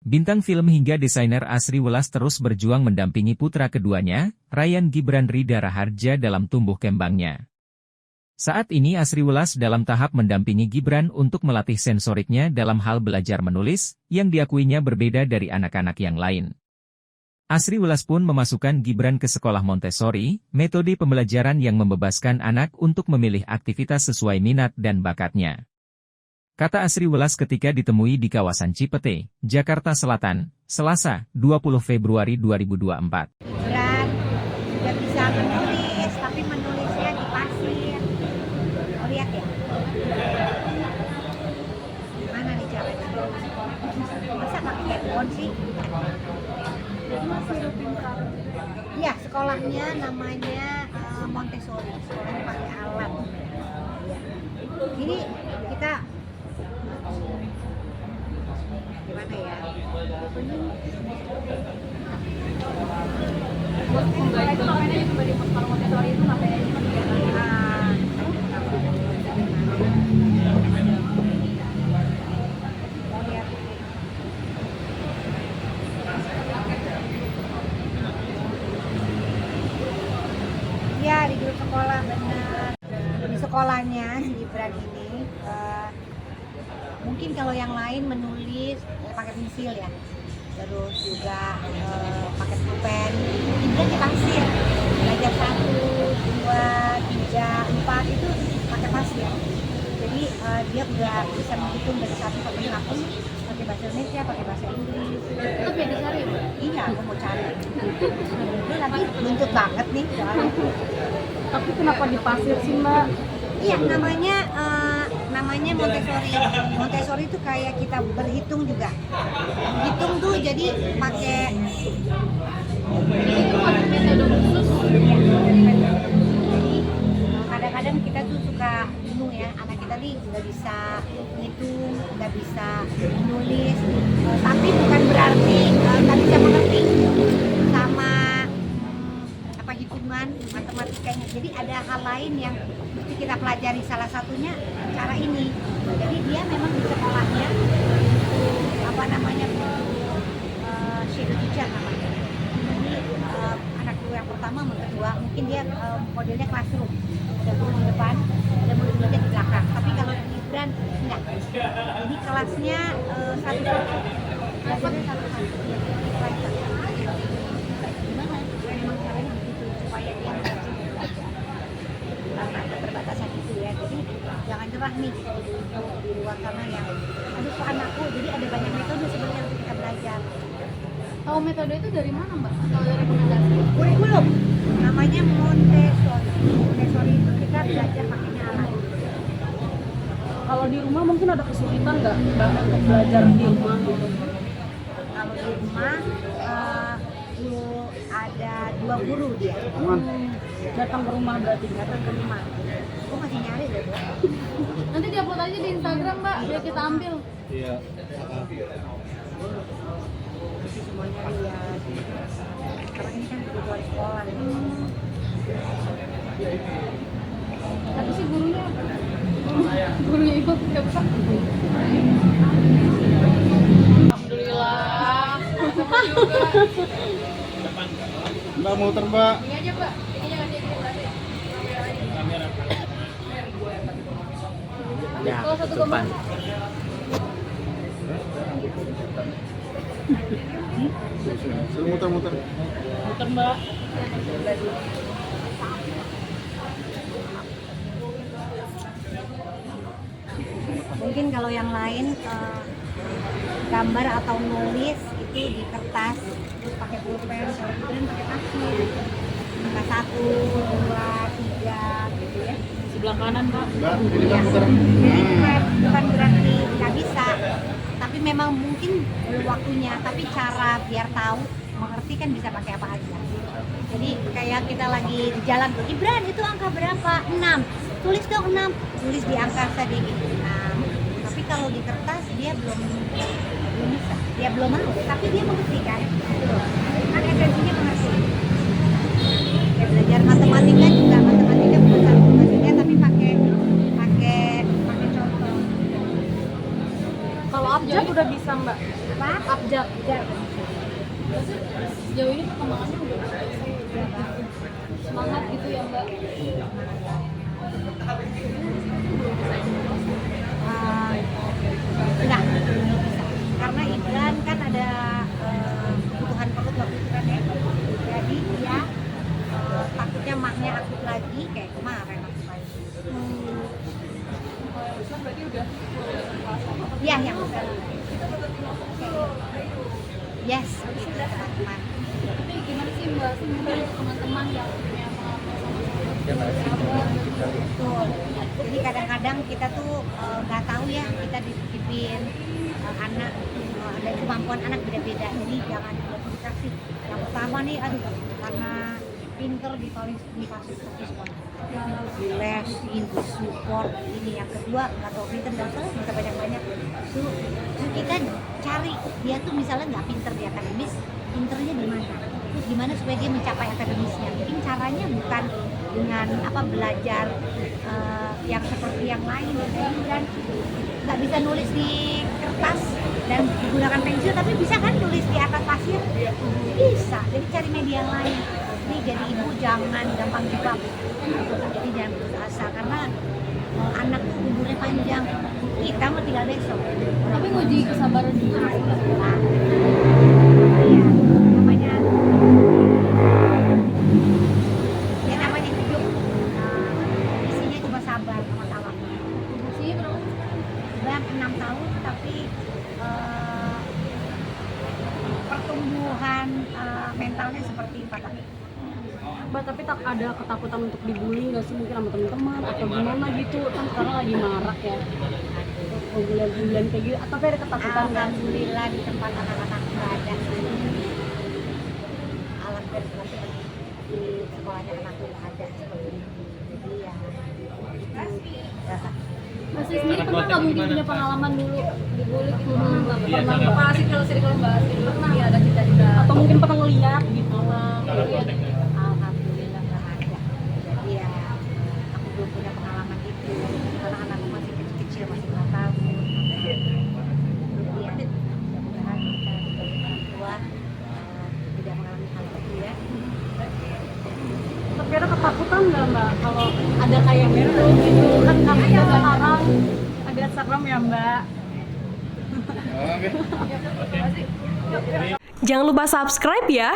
Bintang film hingga desainer Asri Welas terus berjuang mendampingi putra keduanya, Ryan Gibran Ridha Raharja dalam tumbuh kembangnya. Saat ini Asri Welas dalam tahap mendampingi Gibran untuk melatih sensoriknya dalam hal belajar menulis, yang diakuinya berbeda dari anak-anak yang lain. Asri Welas pun memasukkan Gibran ke sekolah Montessori, metode pembelajaran yang membebaskan anak untuk memilih aktivitas sesuai minat dan bakatnya. Kata Asri Welas ketika ditemui di kawasan Cipete, Jakarta Selatan, Selasa, 20 Februari 2024. Gibran juga bisa menulis, tapi menulisnya di pasir. Oh, lihat ya. Gimana nih caranya? Masa pakai handphone sih? Iya, sekolahnya namanya Montessori, sekolahnya pakai alat. Jadi kita gimana ya? Ya, di grup sekolah benar. Di sekolahnya si Gibran ini mungkin kalau yang lain menulis pakai pensil ya, terus juga pakai pulpen. Gibran di pasir, belajar 1, 2, 3, 4 itu pakai pasir. Jadi dia udah bisa menghitung dari 1 sampai 100 pakai bahasa Indonesia, pakai bahasa Inggris. Itu biar dicari ya? Iya, aku mau cari. Ini lagi buntut banget nih soalnya. Tapi kenapa di pasir sih Mbak? Iya, namanya Montessori. Montessori itu kayak kita berhitung juga. Hitung tuh jadi pakai Itu kan metode khusus. Jadi kadang-kadang kita tuh suka bingung ya, anak kita nih nggak bisa ngitung, nggak bisa menulis, tapi bukan berarti nggak bisa mengerti sama apa hitungan, matematikanya. Jadi ada hal lain yang mesti kita pelajari, salah satunya cara ini. Jadi dia memang di sekolahnya apa namanya shadow teacher namanya. Jadi anakku yang pertama sama kedua mungkin dia modelnya classroom, ada guru di depan, ada murid-muridnya di belakang. Tapi kalau Gibran enggak, jadi kelasnya satu-satu, belajarnya satu-satu. Gimana? Memang caranya begitu supaya dia belajar karena ada keterbatasan itu ya. Jadi jangan nyerah nih di luar sana yang aduh kok anakku. Jadi ada banyak metode sebenarnya untuk kita belajar. Tahu metode itu dari mana Mbak? Atau dari rekomendasi? Kurikulum namanya Montessori. Montessori itu kita belajar pakainya alat. Kalau di rumah mungkin ada kesulitan nggak Mbak untuk belajar di rumah gitu? Kalau di rumah ada 2 guru dia. Datang ke rumah berarti? Datang ke rumah. Aku masih nyari deh. Nanti diupload aja di Instagram Mbak, biar kita ambil. Iya. Semuanya lihat. Karena ini kan kebutuhan sekolah. Tapi si gurunya ikut ya Pak. Alhamdulillah. Ketemu juga. Mbak muter Mbak. Ini aja Mbak, ini jangan diedit. Ya, Kalau 1,5 depan. Suruh muter-muter. muter Mbak. Mungkin kalau yang lain gambar atau nulis itu di kertas, terus pakai pulpen, kalau Gibran pakai pasir. Angka 1, 2, 3 gitu ya. Sebelah kanan Mbak. Mbak, ini kan muter. Jadi bukan berarti nggak bisa, tapi memang mungkin belum waktunya. Tapi cara biar tahu, mengerti kan bisa pakai apa aja. Jadi kayak kita lagi di jalan, Gibran itu angka berapa? 6. Tulis dong 6. Tulis di angka tadi gitu. 6. Tapi kalau di kertas dia belum bisa. Dia belum mau, tapi dia mengerti kan? Kan esensinya mengerti. Ya, belajar matematika juga, matematika bukan satu maksudnya, tapi pakai contoh. Kalau abjad udah bisa Mbak. Apa? Jak. Jak. Sejauh ini perkembangannya udah semangat gitu ya Mbak. Enggak, belum bisa. Karena Ibran kan ada kebutuhan perut waktu itu kan ya. Jadi dia takutnya maknya akut lagi kayak kemarin akut lagi. Berarti udah Iya, yang besar. Yes, gitu teman-teman. Tapi gimana sih Mbak sebenarnya teman-teman yang punya pengalaman Betul. Jadi kadang-kadang kita tuh nggak tahu ya kita dititipin anak dan kemampuan anak beda-beda. Jadi jangan dikasih. Yang pertama nih, aduh karena pinter dikasih fokus di lesin, di support ini. Yang kedua nggak tahu pinter dan salah bisa banyak-banyak. So kita cari dia tuh misalnya nggak pinter di akademis, pinternya di mana? Terus gimana supaya dia mencapai akademisnya? Mungkin caranya bukan dengan belajar yang seperti yang lain dan nggak bisa nulis di kertas dan menggunakan pensil, tapi bisa kan tulis di atas pasir? Bisa. Jadi cari media lain. Jadi ibu jangan gampang jebak. Jadi jangan putus asa karena anak tuh umurnya panjang. Kita mah tinggal besok. tapi nguji kesabaran juga. Iya, namanya hidup. Isinya cuma sabar sama tawa. Usianya berapa? Udah 6 tahun tapi pertumbuhan mentalnya seperti 4 tahun. Mbak, tapi tak ada ketakutan untuk dibully nggak sih mungkin sama teman-teman atau gimana gitu, kan sekarang lagi marak ya bulan-bulan kayak gitu, atau ada ketakutan nggak? Alhamdulillah di tempat anak-anak nggak ada. Alhamdulillah di sekolahnya anakku nggak ada seperti ini. Jadi ya rasa. Masih sendiri pernah nggak mungkin punya pengalaman dulu dibully gitu? Nggak pernah nggak? Pasti kalau sih kalau bahas itu pernah ada cita-cita atau mungkin pernah ngeliat gitu? Alhamdulillah nggak ada. Jadi ya aku belum punya pengalaman itu karena anakku masih kecil-kecil, masih 4 tahun. Jadi ya mudah-mudahan kita sebagai orang tua tidak mengalami hal itu ya. Tapi ada ketakutan nggak Mbak kalau ada kayak gitu kan namanya sekarang agak serem ya Mbak. Oke. Jangan lupa subscribe ya.